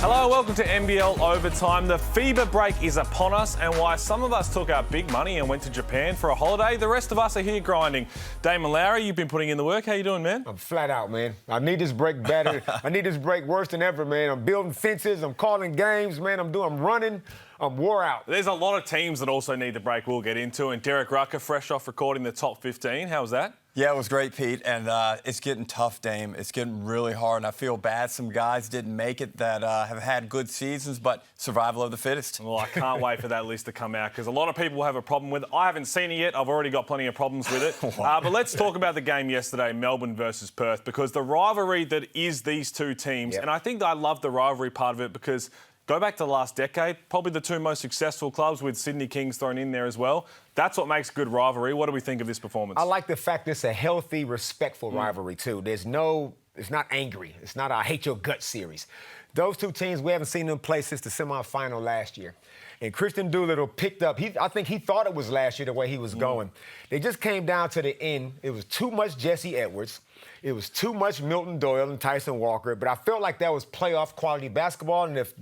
Hello, welcome to NBL Overtime. The FIBA break is upon us, and while some of us took our big money and went to Japan for a holiday, the rest of us are here grinding. Damon Lowry, you've been putting in the work. How you doing, man? I'm flat out, man. I need this break better. I need this break worse than ever, man. I'm building fences. I'm calling games, man. I'm running. I'm wore out. There's a lot of teams that also need the break we'll get into, and Derek Rucker, fresh off recording the top 15. How was that? Yeah, it was great, Pete, and it's getting tough, Dame. It's getting really hard, and I feel bad some guys didn't make it that have had good seasons, but survival of the fittest. Well, I can't wait for that list to come out because a lot of people have a problem with it. I haven't seen it yet. I've already got plenty of problems with it. But let's talk about the game yesterday, Melbourne versus Perth, because the rivalry that is these two teams, and I think I love the rivalry part of it because go back to the last decade, probably the two most successful clubs with Sydney Kings thrown in there as well. That's what makes good rivalry. What do we think of this performance? I like the fact it's a healthy, respectful rivalry, too. It's not angry. It's not a hate your gut series. Those two teams, we haven't seen them play since the semifinal last year. And Christian Doolittle picked up, I think he thought it was last year the way he was going. They just came down to the end. It was too much Jesse Edwards. It was too much Milton Doyle and Tyson Walker, but I felt like that was playoff quality basketball. And if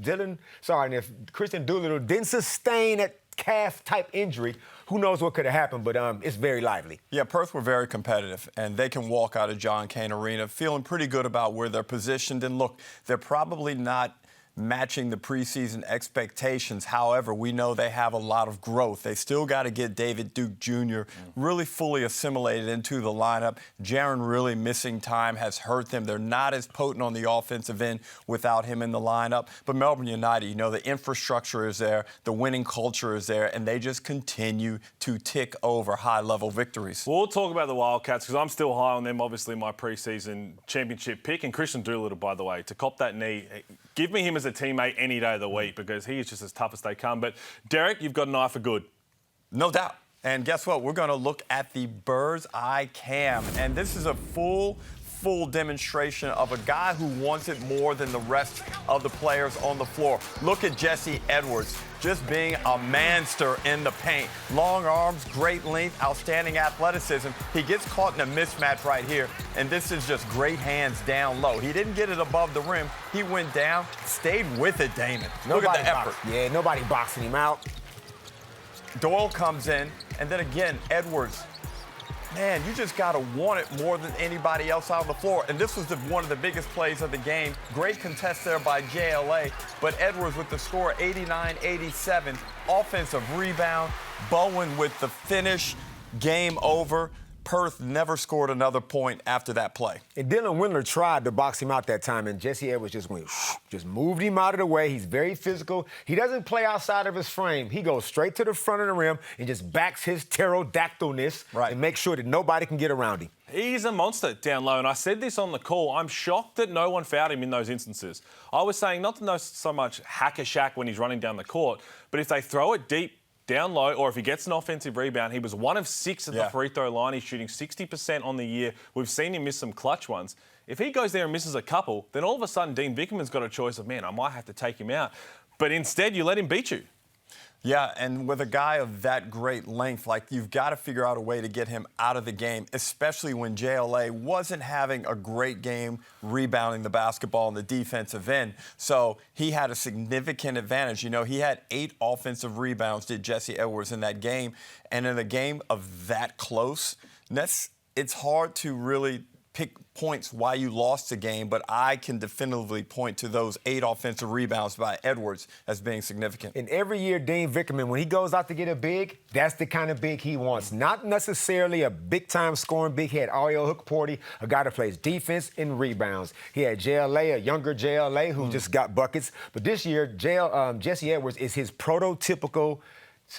Christian Doolittle didn't sustain that calf-type injury, who knows what could have happened, but it's very lively. Yeah, Perth were very competitive, and they can walk out of John Cain Arena feeling pretty good about where they're positioned. And look, they're probably not matching the preseason expectations. However, we know they have a lot of growth. They still got to get David Duke Jr. really fully assimilated into the lineup. Jaren really missing time has hurt them. They're not as potent on the offensive end without him in the lineup. But Melbourne United, you know, the infrastructure is there, the winning culture is there, and they just continue to tick over high-level victories. We'll talk about the Wildcats because I'm still high on them, obviously my preseason championship pick. And Christian Doolittle, by the way, to cop that knee, give me him as a teammate any day of the week because he is just as tough as they come. But, Derek, you've got an eye for good. No doubt. And guess what? We're going to look at the bird's eye cam. And this is a full demonstration of a guy who wants it more than the rest of the players on the floor. Look at Jesse Edwards, just being a manster in the paint. Long arms, great length, outstanding athleticism. He gets caught in a mismatch right here, and this is just great hands down low. He didn't get it above the rim. He went down, stayed with it, Damon. Look at the effort. Yeah, nobody boxing him out. Doyle comes in, and then again, Edwards. Man, you just got to want it more than anybody else out on the floor. And this was one of the biggest plays of the game. Great contest there by JLA. But Edwards with the score 89-87. Offensive rebound. Bowen with the finish. Game over. Perth never scored another point after that play. And Dylan Windler tried to box him out that time, and Jesse Edwards just moved him out of the way. He's very physical. He doesn't play outside of his frame. He goes straight to the front of the rim and just backs his pterodactylness and makes sure that nobody can get around him. He's a monster down low, and I said this on the call. I'm shocked that no one fouled him in those instances. I was saying not to know so much hack-a-shack when he's running down the court, but if they throw it deep, down low, or if he gets an offensive rebound, he was 1 of 6 at the free throw line. He's shooting 60% on the year. We've seen him miss some clutch ones. If he goes there and misses a couple, then all of a sudden Dean Vickerman's got a choice of, man, I might have to take him out. But instead, you let him beat you. Yeah, and with a guy of that great length, like, you've got to figure out a way to get him out of the game, especially when JLA wasn't having a great game rebounding the basketball on the defensive end. So he had a significant advantage. You know, he had 8 offensive rebounds, did Jesse Edwards, in that game. And in a game of that close, it's hard to really pick points why you lost the game, but I can definitively point to those 8 offensive rebounds by Edwards as being significant. And every year, Dean Vickerman, when he goes out to get a big, that's the kind of big he wants. Not necessarily a big-time scoring big. He had Ariel Hookporty, a guy that plays defense and rebounds. He had JLA, a younger JLA, who just got buckets. But this year, Jesse Edwards is his prototypical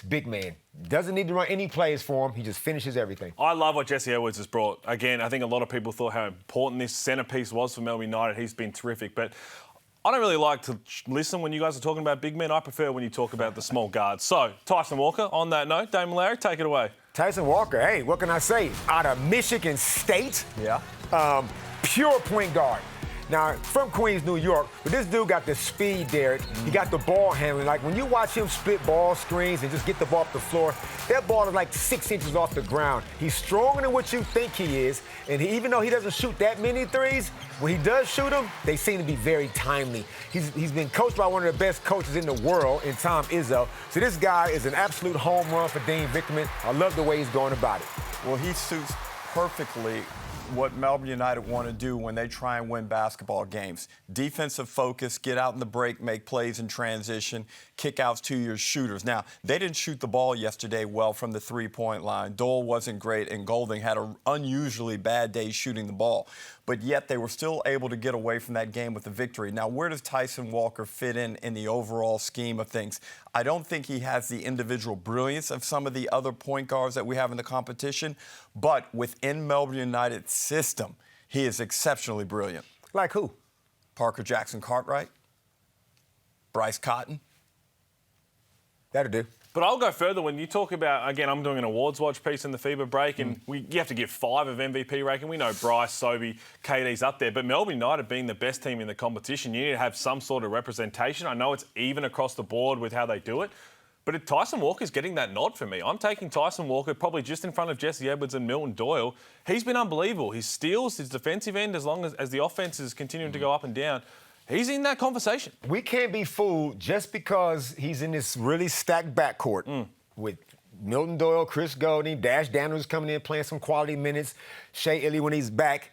big man. Doesn't need to run any plays for him. He just finishes everything. I love what Jesse Edwards has brought. Again, I think a lot of people thought how important this centrepiece was for Melbourne United. He's been terrific. But I don't really like to listen when you guys are talking about big men. I prefer when you talk about the small guards. So, Tyson Walker, on that note, Damon Lowry, take it away. Tyson Walker, hey, what can I say? Out of Michigan State. Yeah. Pure point guard. Now, from Queens, New York, but this dude got the speed, Derek. He got the ball handling. Like, when you watch him split ball screens and just get the ball off the floor, that ball is like 6 inches off the ground. He's stronger than what you think he is, and even though he doesn't shoot that many threes, when he does shoot them, they seem to be very timely. He's been coached by one of the best coaches in the world in Tom Izzo. So this guy is an absolute home run for Dean Vickerman. I love the way he's going about it. Well, he suits perfectly what Melbourne United want to do when they try and win basketball games. Defensive focus, get out in the break, make plays in transition, kick outs to your shooters. Now, they didn't shoot the ball yesterday well from the three-point line. Dole wasn't great, and Golding had an unusually bad day shooting the ball. But yet they were still able to get away from that game with a victory. Now, where does Tyson Walker fit in the overall scheme of things? I don't think he has the individual brilliance of some of the other point guards that we have in the competition, but within Melbourne United's system, he is exceptionally brilliant. Like who? Parker Jackson Cartwright, Bryce Cotton. That'll do. But I'll go further. When you talk about, again, I'm doing an awards watch piece in the FIBA break, and you have to give 5 of MVP ranking. We know Bryce, Sobey, KD's up there. But Melbourne United being the best team in the competition, you need to have some sort of representation. I know it's even across the board with how they do it. But Tyson Walker's getting that nod for me. I'm taking Tyson Walker probably just in front of Jesse Edwards and Milton Doyle. He's been unbelievable. His steals, his defensive end, as long as the offense is continuing to go up and down, he's in that conversation. We can't be fooled just because he's in this really stacked backcourt with Milton Doyle, Chris Golding, Dash Daniels coming in playing some quality minutes, Shea Illy when he's back.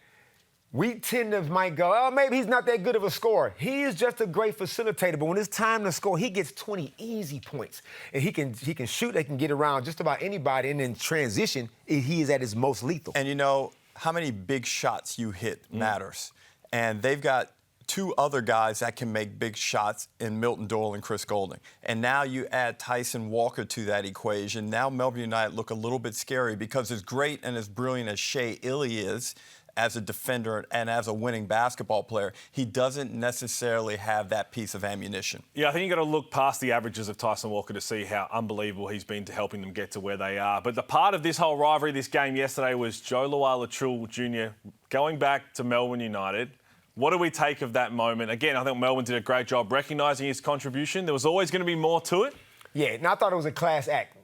We tend to might go, oh, maybe he's not that good of a scorer. He is just a great facilitator, but when it's time to score, he gets 20 easy points. And he can shoot, they can get around just about anybody, and in transition, he is at his most lethal. And you know, how many big shots you hit matters. And they've got 2 other guys that can make big shots in Milton Doyle and Chris Golding. And now you add Tyson Walker to that equation. Now Melbourne United look a little bit scary because as great and as brilliant as Shea Illy is as a defender and as a winning basketball player, he doesn't necessarily have that piece of ammunition. Yeah, I think you've got to look past the averages of Tyson Walker to see how unbelievable he's been to helping them get to where they are. But the part of this whole rivalry, this game yesterday, was Joe Lual-Acuil Jr. going back to Melbourne United. What do we take of that moment? Again, I think Melbourne did a great job recognising his contribution. There was always going to be more to it. Yeah, and I thought it was a class act,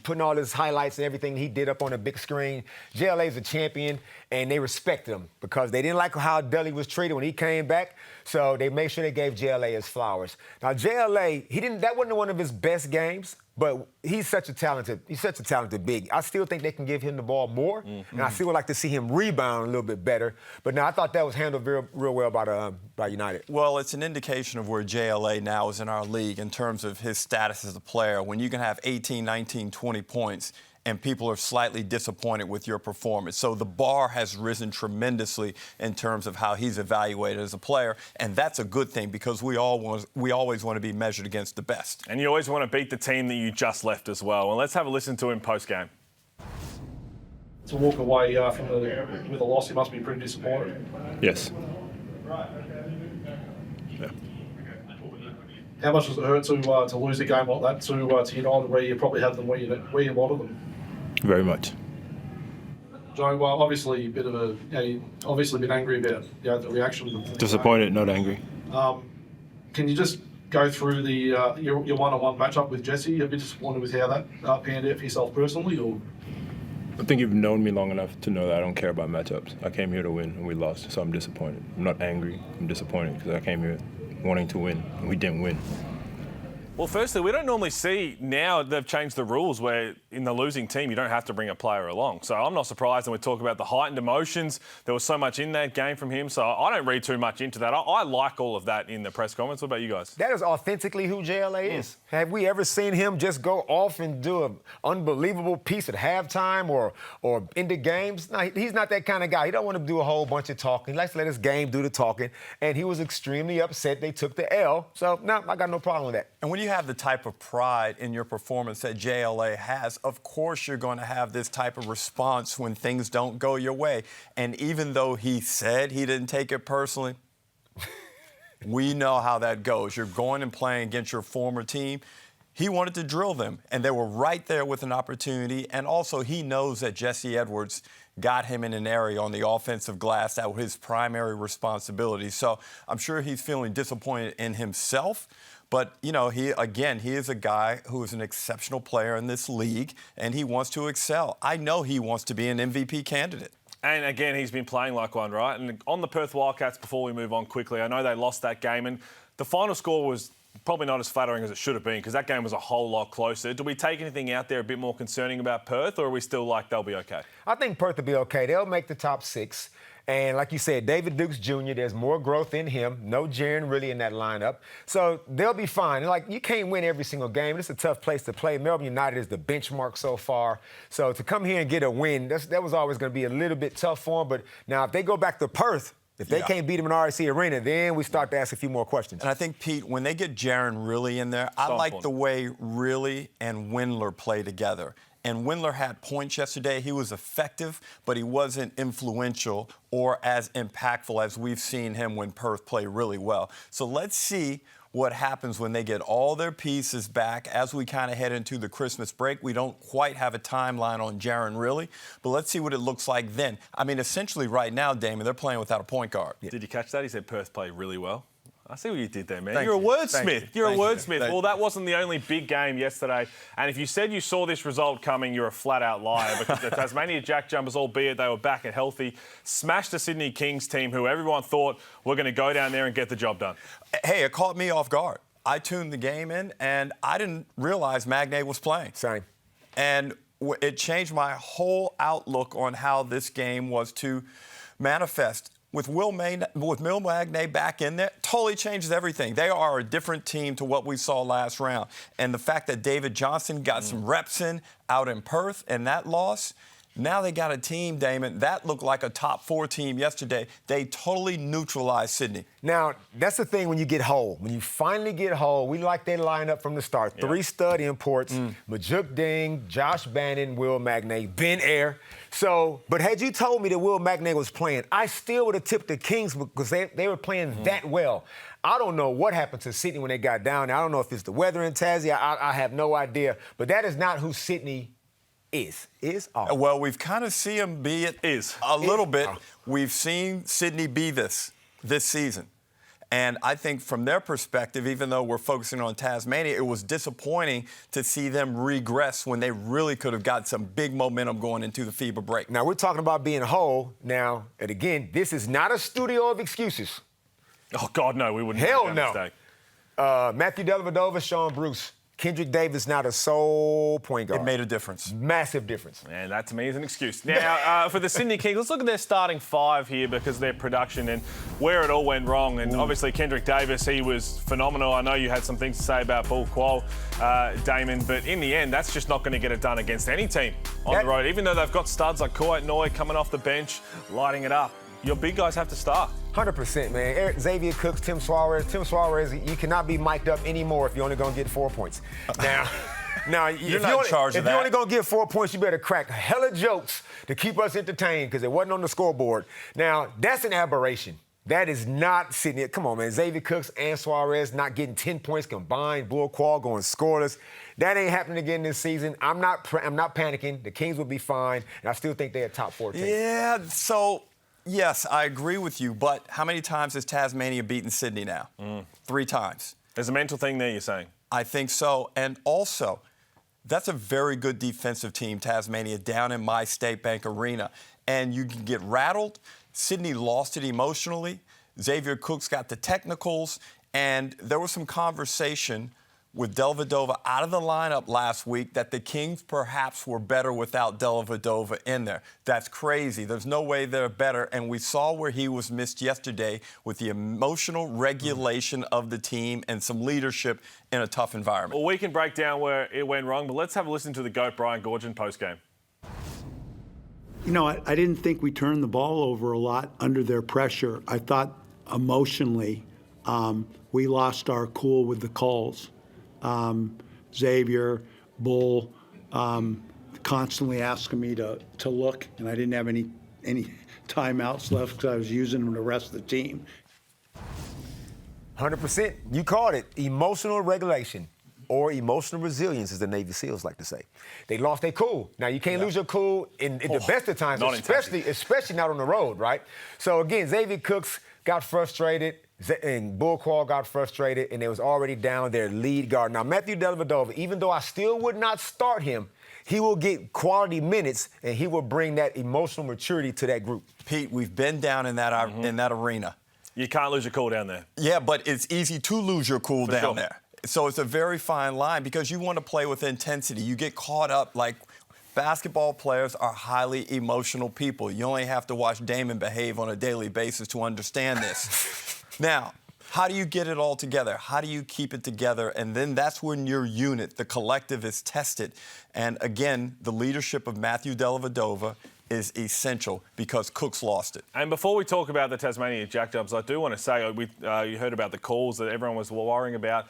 putting all his highlights and everything he did up on a big screen. JLA's a champion, and they respected him because they didn't like how Dudley was treated when he came back, so they made sure they gave JLA his flowers. Now, JLA, that wasn't one of his best games, but he's such a talented big. I still think they can give him the ball more, and I still would like to see him rebound a little bit better. But no, I thought that was handled real well by United. Well, it's an indication of where JLA now is in our league in terms of his status as a player. When you can have 18, 19, 20 points and people are slightly disappointed with your performance. So the bar has risen tremendously in terms of how he's evaluated as a player, and that's a good thing because we always want to be measured against the best. And you always want to beat the team that you just left as well. And let's have a listen to him post-game. To walk away with a loss, he must be pretty disappointed. Yes. Yeah. How much does it hurt to lose a game like that to United, where you probably had them where you wanted them? Very much. Joe, well, obviously a bit of obviously been angry about the reaction. Disappointed, not angry. Can you just go through your one-on-one matchup with Jesse? A bit disappointed with how that panned out for yourself personally, or? I think you've known me long enough to know that I don't care about matchups. I came here to win, and we lost, so I'm disappointed. I'm not angry. I'm disappointed because I came here wanting to win, and we didn't win. Well, firstly, we don't normally see now they've changed the rules where in the losing team you don't have to bring a player along. So I'm not surprised when we talk about the heightened emotions. There was so much in that game from him, so I don't read too much into that. I like all of that in the press conference. What about you guys? That is authentically who JLA is. Have we ever seen him just go off and do an unbelievable piece at halftime or into games? No, he's not that kind of guy. He don't want to do a whole bunch of talking. He likes to let his game do the talking, and he was extremely upset they took the L. So, no, I got no problem with that. And when you have the type of pride in your performance that JLA has, of course you're going to have this type of response when things don't go your way. And even though he said he didn't take it personally, we know how that goes. You're going and playing against your former team. he wanted to drill them, and they were right there with an opportunity. And also, he knows that Jesse Edwards got him in an area on the offensive glass that was his primary responsibility. So I'm sure he's feeling disappointed in himself. But, you know, he is a guy who is an exceptional player in this league, and he wants to excel. I know he wants to be an MVP candidate. And again, he's been playing like one, right? And on the Perth Wildcats, before we move on quickly, I know they lost that game, and the final score was probably not as flattering as it should have been because that game was a whole lot closer. Do we take anything out there a bit more concerning about Perth, or are we still like they'll be okay? I think Perth will be okay. They'll make the top 6. And like you said, David Dukes Jr., there's more growth in him. No Jaren really in that lineup. So they'll be fine. Like, you can't win every single game. It's a tough place to play. Melbourne United is the benchmark so far. So to come here and get a win, that was always going to be a little bit tough for them. But now if they go back to Perth, if they can't beat them in RSC Arena, then we start to ask a few more questions. And I think, Pete, when they get Jaren really in there, I like the way Really and Windler play together. And Windler had points yesterday. He was effective, but he wasn't influential or as impactful as we've seen him when Perth play really well. So let's see what happens when they get all their pieces back as we kind of head into the Christmas break. We don't quite have a timeline on Jaren really, but let's see what it looks like then. I mean, essentially right now, Damon, they're playing without a point guard. Yeah. Did you catch that? He said Perth played really well. I see what you did there, man. Thank You're you. a wordsmith. You're a wordsmith. Thank Well, that wasn't the only big game yesterday. And if you said you saw this result coming, you're a flat-out liar because the Tasmania JackJumpers, albeit they were back and healthy, smashed the Sydney Kings team, who everyone thought were going to go down there and get the job done. Hey, it caught me off guard. I tuned the game in, and I didn't realize McGee was playing. Same. And it changed my whole outlook on how this game was to manifest. With Will McGee back in there, totally changes everything. They are a different team to what we saw last round. And the fact that David Johnson got some reps in out in Perth and that loss, now they got a team, Damon, that looked like a top 4 team yesterday. They totally neutralized Sydney. Now, that's the thing when you get whole. When you finally get whole, we like their lineup from the start. Yep. 3 stud imports, Majuk Ding, Josh Bannon, Will McGee, Ben Air. So, but had you told me that Will McGee was playing, I still would have tipped the Kings because they were playing that well. I don't know what happened to Sydney when they got down there. I don't know if it's the weather in Tassie. I have no idea. But that is not who Sydney is. Well, we've kind of seen him be it a little bit. We've seen Sydney be this season. And I think from their perspective, even though we're focusing on Tasmania, it was disappointing to see them regress when they really could have got some big momentum going into the FIBA break. Now, we're talking about being whole now. And again, this is not a studio of excuses. Oh, God, no, we wouldn't. Hell no. Mistake. Matthew Dellavedova, Sean Bruce. Kendrick Davis now the sole point guard. It made a difference. Massive difference. And that to me is an excuse. Now, for the Sydney Kings, let's look at their starting 5 here because of their production and where it all went wrong. And obviously, Kendrick Davis, he was phenomenal. I know you had some things to say about Lual-Acuil, Damon, but in the end, that's just not going to get it done against any team on the road. Even though they've got studs like Kawhi Noy coming off the bench, lighting it up. Your big guys have to start. 100%, man. Xavier Cooks, Tim Suarez. Tim Suarez, you cannot be mic'd up anymore if you're only going to get 4 points. Now, you're not in charge of that. If you're only going to get 4 points, you better crack hella jokes to keep us entertained because it wasn't on the scoreboard. Now, that's an aberration. That is not Sydney. Come on, man. Xavier Cooks and Suarez not getting 10 points combined. Lual-Acuil going scoreless. That ain't happening again this season. I'm not panicking. The Kings will be fine, and I still think they're a top 4 team. Yeah, so... Yes, I agree with you, but how many times has Tasmania beaten Sydney now? 3 times. There's a mental thing there, you're saying? I think so. And also, that's a very good defensive team, Tasmania, down in my State Bank Arena. And you can get rattled. Sydney lost it emotionally. Xavier Cooks got the technicals. And there was some conversation with Dellavedova out of the lineup last week that the Kings perhaps were better without Dellavedova in there. That's crazy. There's no way they're better. And we saw where he was missed yesterday with the emotional regulation of the team and some leadership in a tough environment. Well, we can break down where it went wrong, but let's have a listen to the GOAT, Brian Goorjian, post-game. You know, I didn't think we turned the ball over a lot under their pressure. I thought emotionally we lost our cool with the calls. Xavier, Bull, constantly asking me to look, and I didn't have any timeouts left because I was using them the rest of the team. 100%. You called it. Emotional regulation. or emotional resilience, as the Navy SEALs like to say. They lost their cool. Now, you can't lose your cool in the best of times, especially not on the road, right? So, again, Xavier Cooks got frustrated, and Bullcraw got frustrated, and they was already down their lead guard. Now, Matthew Dellavedova, even though I still would not start him, he will get quality minutes, and he will bring that emotional maturity to that group. Pete, we've been down in that arena. You can't lose your cool down there. Yeah, but it's easy to lose your cool down there. So it's a very fine line because you want to play with intensity. You get caught up like basketball players are highly emotional people. You only have to watch Damon behave on a daily basis to understand this. Now, how do you get it all together? How do you keep it together? And then that's when your unit, the collective, is tested. And again, the leadership of Matthew Dellavedova is essential because Cooks lost it. And before we talk about the Tasmania JackJumpers, I do want to say, you heard about the calls that everyone was worrying about.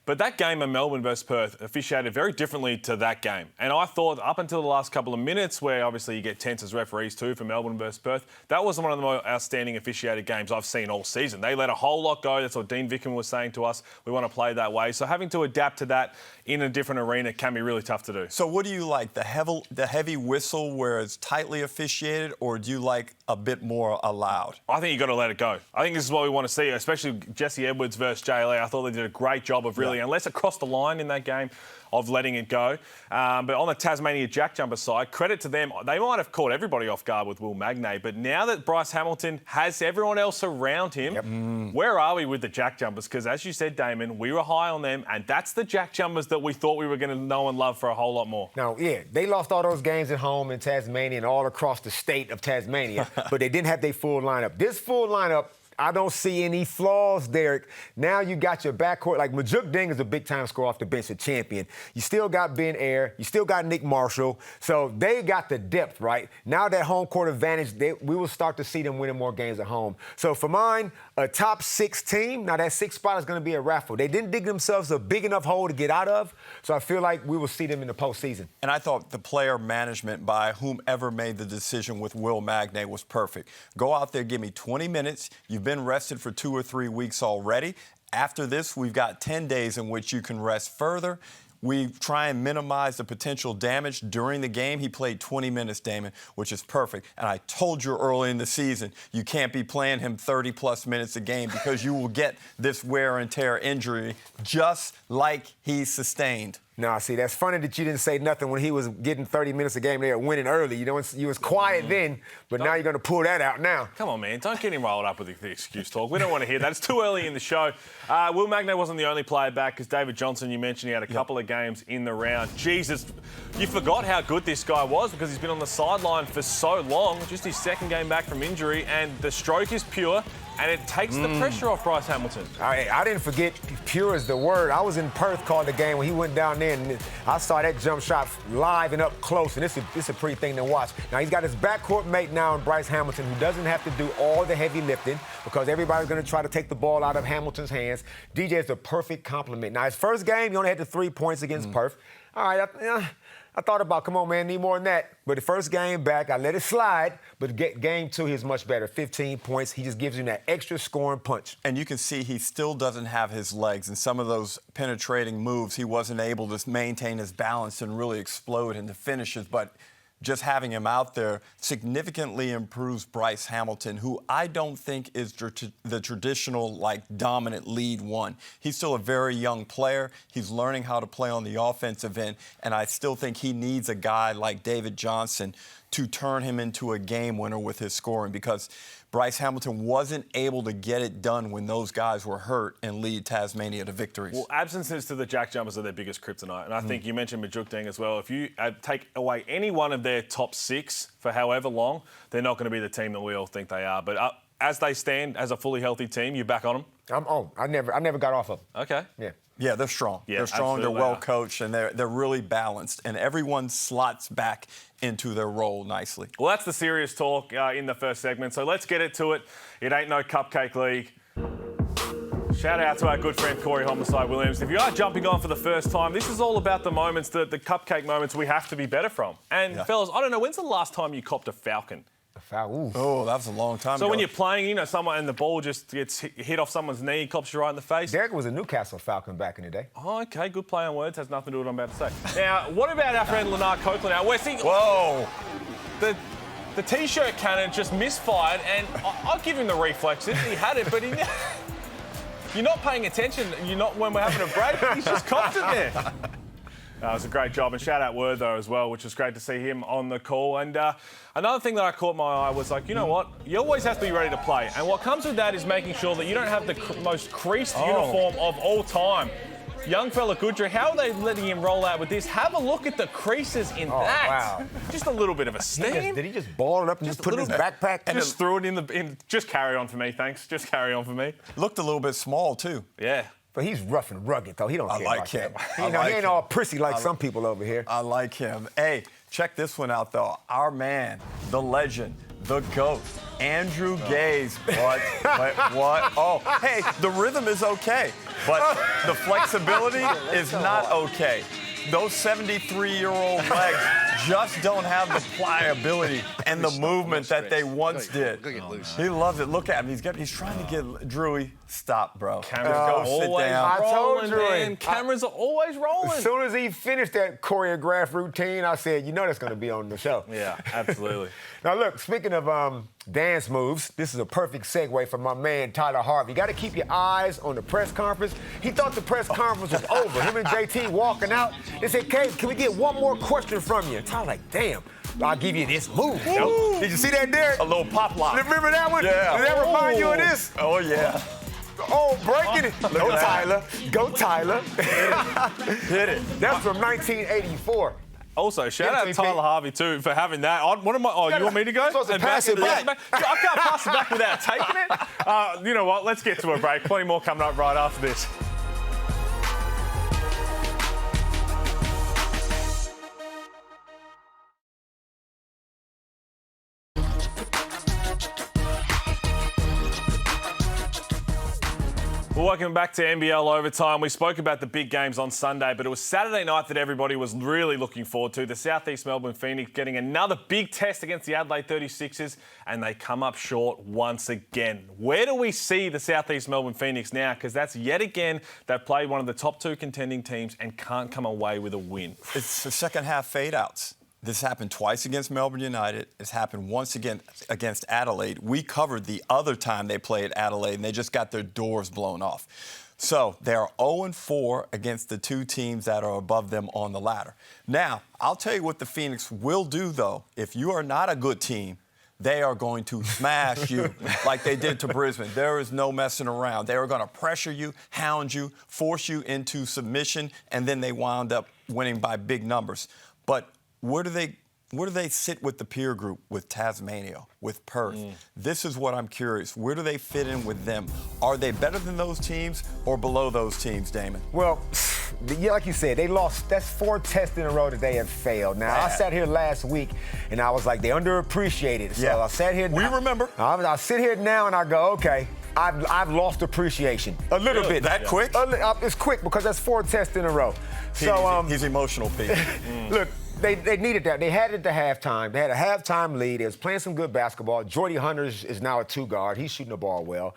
But that game in Melbourne versus Perth officiated very differently to that game. And I thought up until the last couple of minutes, where obviously you get tense as referees too for Melbourne versus Perth, that was one of the most outstanding officiated games I've seen all season. They let a whole lot go. That's what Dean Vickham was saying to us. We want to play that way. So having to adapt to that in a different arena can be really tough to do. So what do you like, the heavy whistle where it's tightly officiated, or do you like a bit more allowed? I think you've got to let it go. I think this is what we want to see, especially Jesse Edwards versus JLA. I thought they did a great job of really, unless it crossed the line in that game, of letting it go. But on the Tasmania JackJumper side, credit to them. They might have caught everybody off guard with Lual-Acuil, but now that Bryce Hamilton has everyone else around him, where are we with the JackJumpers? Because as you said, Damon, we were high on them, and that's the JackJumpers that we thought we were going to know and love for a whole lot more. Now, they lost all those games at home in Tasmania and all across the state of Tasmania, but they didn't have their full lineup. This full lineup, I don't see any flaws, Derek. Now you got your backcourt. Like, Majuk Ding is a big-time scorer off the bench, a champion. You still got Ben Ayer. You still got Nick Marshall. So they got the depth, right? Now that home court advantage, we will start to see them winning more games at home. So for mine, a top 6 team, now that 6th spot is going to be a raffle. They didn't dig themselves a big enough hole to get out of, so I feel like we will see them in the postseason. And I thought the player management by whomever made the decision with Lual-Acuil was perfect. Go out there, give me 20 minutes. You've been rested for 2 or 3 weeks already. After this, we've got 10 days in which you can rest further. We try and minimize the potential damage during the game. He played 20 minutes, Damon, which is perfect. And I told you early in the season, you can't be playing him 30-plus minutes a game because you will get this wear and tear injury just like he sustained. Now, see, that's funny that you didn't say nothing when he was getting 30 minutes a game. They were winning early. You know, you was quiet then, but now you're going to pull that out now. Come on, man. Don't get him rolled up with the excuse talk. We don't want to hear that. It's too early in the show. Lual-Acuil wasn't the only player back because David Johnson, you mentioned, he had a couple of games in the round. Jesus, you forgot how good this guy was because he's been on the sideline for so long. Just his 2nd game back from injury, and the stroke is pure. And it takes the pressure off Bryce Hamilton. I didn't forget, pure is the word. I was in Perth calling the game when he went down there, and I saw that jump shot live and up close, and it's a pretty thing to watch. Now, he's got his backcourt mate now in Bryce Hamilton, who doesn't have to do all the heavy lifting because everybody's going to try to take the ball out of Hamilton's hands. DJ is the perfect complement. Now, his first game, he only had the 3 points against Perth. All right, I thought about, come on, man, need more than that. But the first game back, I let it slide. But game 2, he's much better. 15 points. He just gives you that extra scoring punch. And you can see he still doesn't have his legs. And some of those penetrating moves, he wasn't able to maintain his balance and really explode into finishes. But just having him out there significantly improves Bryce Hamilton, who I don't think is the traditional, dominant lead one. He's still a very young player. He's learning how to play on the offensive end, and I still think he needs a guy like David Johnson to turn him into a game winner with his scoring because Bryce Hamilton wasn't able to get it done when those guys were hurt and lead Tasmania to victories. Well, absences to the JackJumpers are their biggest kryptonite. And I think you mentioned Majuk Ding as well. If you take away any one of their top 6 for however long, they're not going to be the team that we all think they are. But as they stand, as a fully healthy team, you back on them? I'm on. I never got off of them. Okay. Yeah, they're strong. Yeah, they're strong, they're well coached, and they're really balanced. And everyone slots back into their role nicely. Well, that's the serious talk in the first segment. So let's get it to it. It ain't no Cupcake League. Shout out to our good friend Corey Homicide Williams. If you are jumping on for the first time, this is all about the moments, the cupcake moments we have to be better from. And fellas, I don't know, when's the last time you copped a falcon A foul. Ooh. Oh, that was a long time ago. So when you're playing, you know, someone and the ball just gets hit off someone's knee, cops you right in the face. Derek was a Newcastle Falcon back in the day. Oh, okay, good play on words. Has nothing to do with what I'm about to say. Now, what about our friend Leonard Copeland? Now, we're seeing... Whoa. The T-shirt cannon just misfired, and I'll give him the reflexes. He had it, but you're not paying attention. You're not when we're having a break. He's just copped it there. It was a great job, and shout out Word though as well, which was great to see him on the call. And another thing that I caught my eye was like, you know what? You always have to be ready to play, and what comes with that is making sure that you don't have the most creased uniform of all time. Young fella Goodra, how are they letting him roll out with this? Have a look at the creases in that. Wow. Just a little bit of a steam. Did he just ball it up and just put it in his backpack? And just threw it in. Just carry on for me, thanks. Just carry on for me. Looked a little bit small, too. Yeah. But he's rough and rugged, though. He don't care about him. that. He ain't all prissy like some people over here. I like him. Hey, check this one out, though. Our man, the legend, the GOAT, Andrew Gaze. What? What? Oh, hey, the rhythm is okay, but the flexibility is not okay. Those 73-year-old legs just don't have the pliability and the movement that they once did. He loves it. Look at him. He's trying to get Drewy. Stop, bro. Cameras Go sit down. I told you. Man. Cameras are always rolling. As soon as he finished that choreographed routine, I said, you know that's going to be on the show. Yeah, absolutely. Now, look, speaking of dance moves, this is a perfect segue for my man, Tyler Harvey. You got to keep your eyes on the press conference. He thought the press conference was over. Him and JT walking out. They said, Kate, can we get one more question from you? And Tyler like, damn, I'll give you this move. Did you see that, Derek? A little pop lock. Remember that one? Yeah. Did that remind you of this? Oh, yeah. Oh, breaking it. Go, Tyler. Go, Tyler. Hit it. That's from 1984. Also, shout out Tyler Harvey, too, for having that. What am I? Oh, you want me to go? Supposed to pass it back. I can't pass it back without taking it. You know what? Let's get to a break. Plenty more coming up right after this. Well, welcome back to NBL Overtime. We spoke about the big games on Sunday, but it was Saturday night that everybody was really looking forward to. The Southeast Melbourne Phoenix getting another big test against the Adelaide 36ers, and they come up short once again. Where do we see the Southeast Melbourne Phoenix now? Because that's yet again, they've played one of the top two contending teams and can't come away with a win. It's the second half fade-outs. This happened twice against Melbourne United. It's happened once again against Adelaide. We covered the other time they played Adelaide, and they just got their doors blown off. So they are 0-4 against the two teams that are above them on the ladder. Now, I'll tell you what the Phoenix will do, though. If you are not a good team, they are going to smash you like they did to Brisbane. There is no messing around. They are going to pressure you, hound you, force you into submission, and then they wound up winning by big numbers. But where do they sit with the peer group, with Tasmania, with Perth? This is what I'm curious. Where do they fit in with them? Are they better than those teams or below those teams, Damon? Well, yeah, like you said, they lost. That's 4 tests in a row that they have failed. Now, I sat here last week, and I was like, they underappreciated. So I sat here. We remember. I sit here now, and I go, okay, I've lost appreciation a little bit. That quick? It's quick because that's 4 tests in a row. He's emotional, Pete. Look. They needed that. They had it at the halftime. They had a halftime lead. They was playing some good basketball. Jordy Hunter is now a 2-guard. He's shooting the ball well.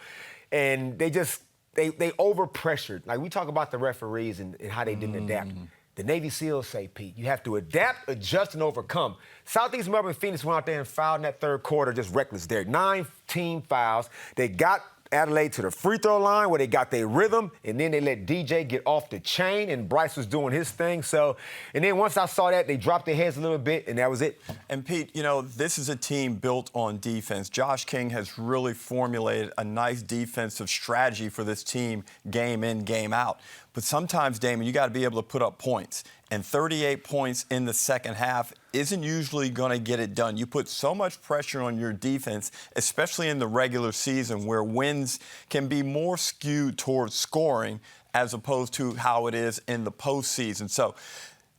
And they over-pressured. Like, we talk about the referees and how they didn't adapt. The Navy SEALs say, Pete, you have to adapt, adjust, and overcome. Southeast Melbourne Phoenix went out there and fouled in that third quarter, just reckless there. 9 team fouls. They got Adelaide to the free throw line where they got their rhythm, and then they let DJ get off the chain, and Bryce was doing his thing. And then once I saw that, they dropped their heads a little bit, and that was it. And Pete, you know, this is a team built on defense. Josh King has really formulated a nice defensive strategy for this team, game in, game out. But sometimes, Damon, you got to be able to put up points. And 38 points in the second half isn't usually going to get it done. You put so much pressure on your defense, especially in the regular season where wins can be more skewed towards scoring as opposed to how it is in the postseason. So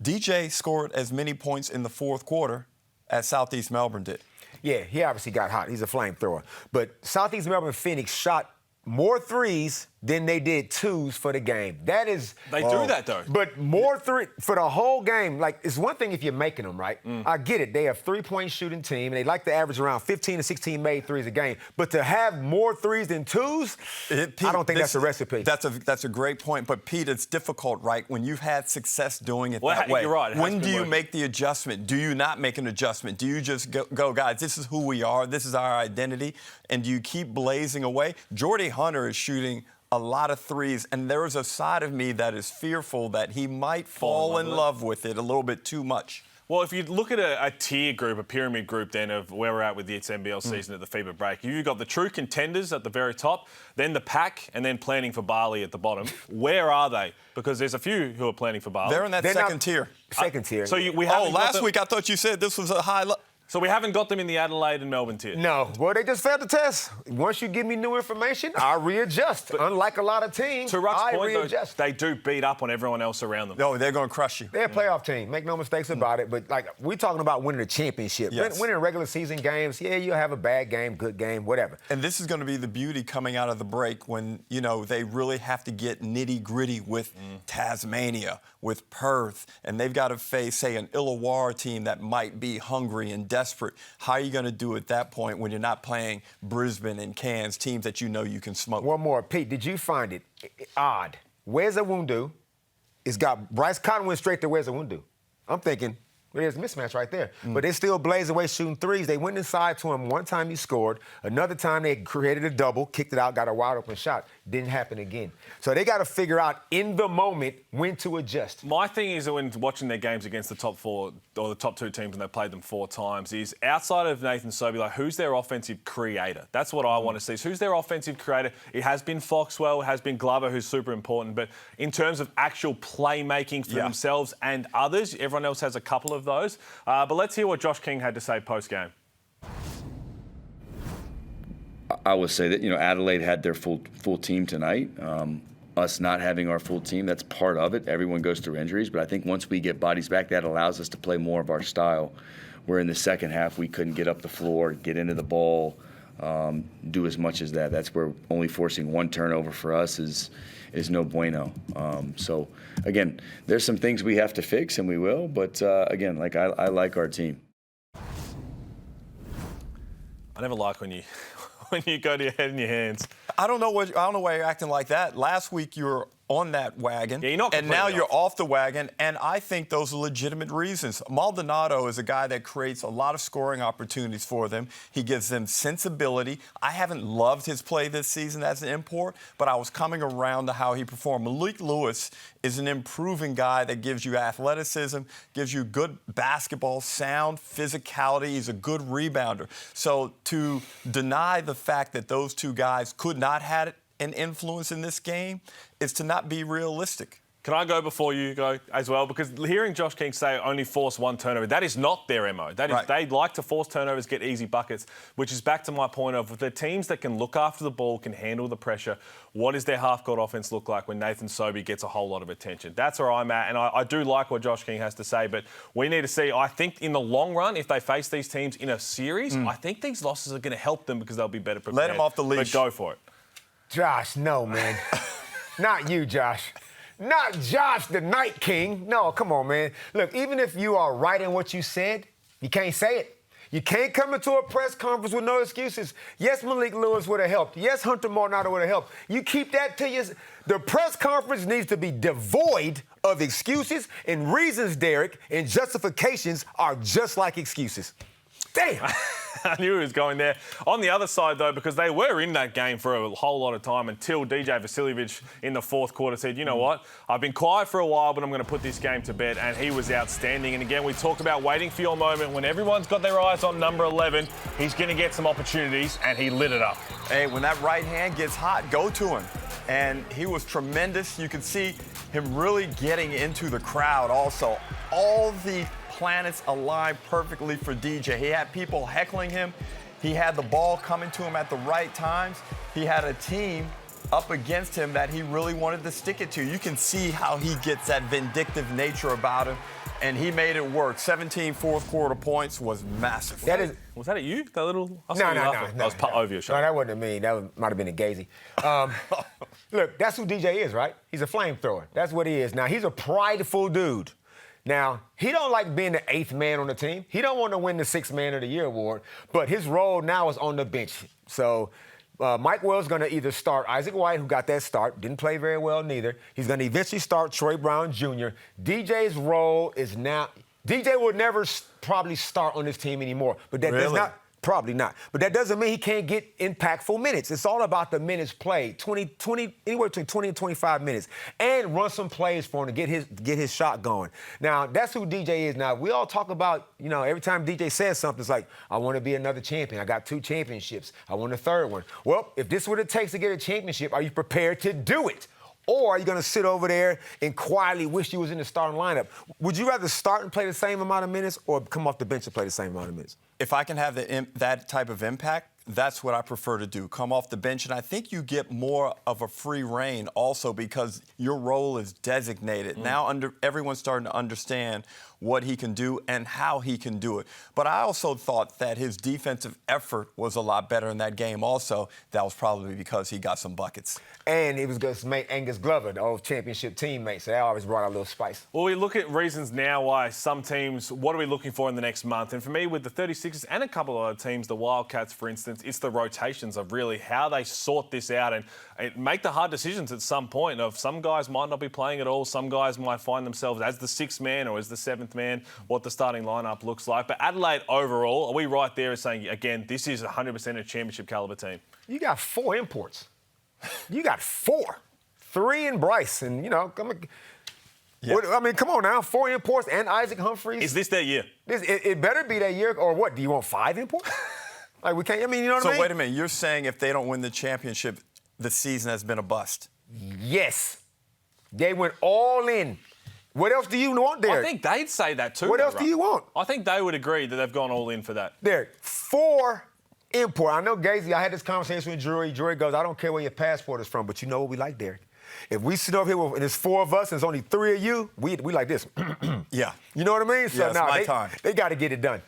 DJ scored as many points in the fourth quarter as Southeast Melbourne did. Yeah, he obviously got hot. He's a flamethrower. But Southeast Melbourne Phoenix shot more threes than they did twos for the game. That is... They do that, though. But more three for the whole game. Like, it's one thing if you're making them, right? I get it. They have three-point shooting team, and they like to average around 15 to 16 made threes a game. But to have more threes than twos, Pete, I don't think that's a recipe. That's a great point. But, Pete, it's difficult, right, when you've had success doing it that way. You're right. When do you make the adjustment? Do you not make an adjustment? Do you just go, guys, this is who we are, this is our identity, and do you keep blazing away? Jordy Hunter is shooting a lot of threes, and there is a side of me that is fearful that he might fall in love with it a little bit too much. Well, if you look at a tier group, a pyramid group then of where we're at with the NBL season at the FIBA break, you've got the true contenders at the very top, then the pack, and then planning for Bali at the bottom. Where are they? Because there's a few who are planning for Bali. They're in that second tier. Second tier. So we haven't last week I thought you said this was a high level. So we haven't got them in the Adelaide and Melbourne tier. No. Well, they just failed the test. Once you give me new information, I readjust. Unlike a lot of teams, to Ruck's I point, readjust. though, they do beat up on everyone else around them. No, they're going to crush you. They're a playoff team. Make no mistakes about it. But, like, we're talking about winning a championship. Yes. Winning regular season games, yeah, you'll have a bad game, good game, whatever. And this is going to be the beauty coming out of the break when, you know, they really have to get nitty-gritty with Tasmania, with Perth, and they've got to face, say, an Illawarra team that might be hungry and desperate. How are you going to do at that point when you're not playing Brisbane and Cairns, teams that you know you can smoke? One more. Pete, did you find it odd? Where's Awundu? It's got Bryce Cotton went straight to where's Awundu. I'm thinking, well, there's a mismatch right there. But they still blaze away shooting threes. They went inside to him. One time he scored. Another time they created a double, kicked it out, got a wide open shot. Didn't happen again. So they got to figure out in the moment when to adjust. My thing is when watching their games against the top four or the top two teams and they played them 4 times is outside of Nathan Sobey, like who's their offensive creator? That's what I want to see. So who's their offensive creator? It has been Foxwell, it has been Glover, who's super important. But in terms of actual playmaking for themselves and others, everyone else has a couple of those. But let's hear what Josh King had to say post-game. I would say that, you know, Adelaide had their full team tonight. Us not having our full team, that's part of it. Everyone goes through injuries, but I think once we get bodies back, that allows us to play more of our style, where in the second half we couldn't get up the floor, get into the ball, do as much as that. That's where only forcing one turnover for us is no bueno. So, again, there's some things we have to fix, and we will, but, again, like I like our team. I never like when you go to your head in your hands. I don't know why you're acting like that. Last week you were on that wagon, Yeah, you're not and now completely you're off the wagon, and I think those are legitimate reasons. Maldonado is a guy that creates a lot of scoring opportunities for them. He gives them sensibility. I haven't loved his play this season as an import, but I was coming around to how he performed. Malik Lewis is an improving guy that gives you athleticism, gives you good basketball, sound physicality. He's a good rebounder. So to deny the fact that those two guys could not have an influence in this game is to not be realistic. Can I go before you go as well? Because hearing Josh King say only force one turnover, that is not their MO. That is, right. They like to force turnovers, get easy buckets, which is back to my point of the teams that can look after the ball, can handle the pressure. What does their half-court offense look like when Nathan Sobey gets a whole lot of attention? That's where I'm at, and I do like what Josh King has to say, but we need to see, I think in the long run, if they face these teams in a series, I think these losses are going to help them because they'll be better prepared. Let him off the leash. But go for it. Josh, no, man. Not you, Josh. Not Josh, the Night King. No, come on, man. Look, even if you are right in what you said, you can't say it. You can't come into a press conference with no excuses. Yes, Malik Lewis would have helped. Yes, Hunter Maldonado would have helped. You keep that to yourself. The press conference needs to be devoid of excuses and reasons, Derek, and justifications are just like excuses. Damn. I knew he was going there. On the other side, though, because they were in that game for a whole lot of time until DJ Vasiljevic in the fourth quarter said, you know what, I've been quiet for a while, but I'm going to put this game to bed, and he was outstanding. And again, we talk about waiting for your moment. When everyone's got their eyes on number 11, he's going to get some opportunities, and he lit it up. Hey, when that right hand gets hot, go to him. And he was tremendous. You could see him really getting into the crowd also. All the planets aligned perfectly for DJ. He had people heckling him. He had the ball coming to him at the right times. He had a team up against him that he really wanted to stick it to. You can see how he gets that vindictive nature about him, and he made it work. 17 fourth-quarter points was massive. Was that at you? That little? No. That was over your No, shot. that wasn't at me. Might have been a Gazy. Look, that's who DJ is, right? He's a flamethrower. That's what he is. Now, he's a prideful dude. Now, he don't like being the 8th man on the team. He don't want to win the 6th Man of the Year award, but his role now is on the bench. So Mike Wells is going to either start Isaac White, who got that start, didn't play very well neither. He's going to eventually start Troy Brown Jr. DJ's role is now – DJ will never probably start on this team anymore, but that does not – probably not. But that doesn't mean he can't get impactful minutes. It's all about the minutes played, 20, anywhere between 20 and 25 minutes, and run some plays for him to get his shot going. Now, that's who DJ is. Now, we all talk about, every time DJ says something, it's like, I want to be another champion. I got 2 championships. I want a 3rd one. Well, if this is what it takes to get a championship, are you prepared to do it? Or are you going to sit over there and quietly wish you was in the starting lineup? Would you rather start and play the same amount of minutes or come off the bench and play the same amount of minutes? If I can have that type of impact, that's what I prefer to do, come off the bench. And I think you get more of a free reign also because your role is designated. Now everyone's starting to understand what he can do and how he can do it. But I also thought that his defensive effort was a lot better in that game also. That was probably because he got some buckets. And it was his mate Angus Glover, the old championship teammate, so that always brought a little spice. Well, we look at reasons now why some teams, what are we looking for in the next month? And for me, with the 36ers and a couple of other teams, the Wildcats, for instance, it's the rotations of really how they sort this out and make the hard decisions at some point of some guys might not be playing at all, some guys might find themselves as the 6th man or as the 7th man, what the starting lineup looks like. But Adelaide overall, are we right there as saying, again, this is 100% a championship caliber team? You got 4 imports. You got 4. 3 in Bryce, and I mean, come on now, 4 imports and Isaac Humphries. Is this their year? It better be that year, or what? Do you want 5 imports? Like we can't. I mean, you know what I mean? So wait a minute, you're saying if they don't win the championship, the season has been a bust? Yes, they went all in. What else do you want there? I think they'd say that too. What else do you want? I think they would agree that they've gone all in for that. There, 4 import. I know Gazy, I had this conversation with Drury. Drury goes, I don't care where your passport is from, but you know what we like, Derek? If we sit over here and there's 4 of us and there's only 3 of you, we like this. Yeah. You know what I mean? So yeah, it's my time. They got to get it done.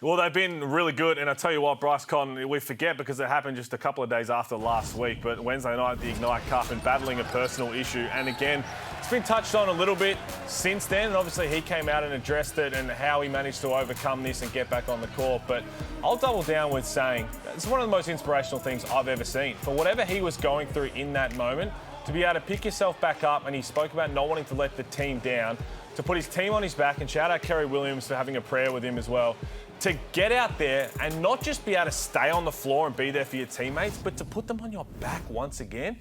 Well, they've been really good, and I tell you what, Bryce Cotton, we forget because it happened just a couple of days after last week, but Wednesday night, the Ignite Cup, and battling a personal issue. And again, it's been touched on a little bit since then, and obviously he came out and addressed it and how he managed to overcome this and get back on the court. But I'll double down with saying it's one of the most inspirational things I've ever seen. For whatever he was going through in that moment, to be able to pick yourself back up, and he spoke about not wanting to let the team down, to put his team on his back, and shout out Kerry Williams for having a prayer with him as well, to get out there and not just be able to stay on the floor and be there for your teammates, but to put them on your back once again.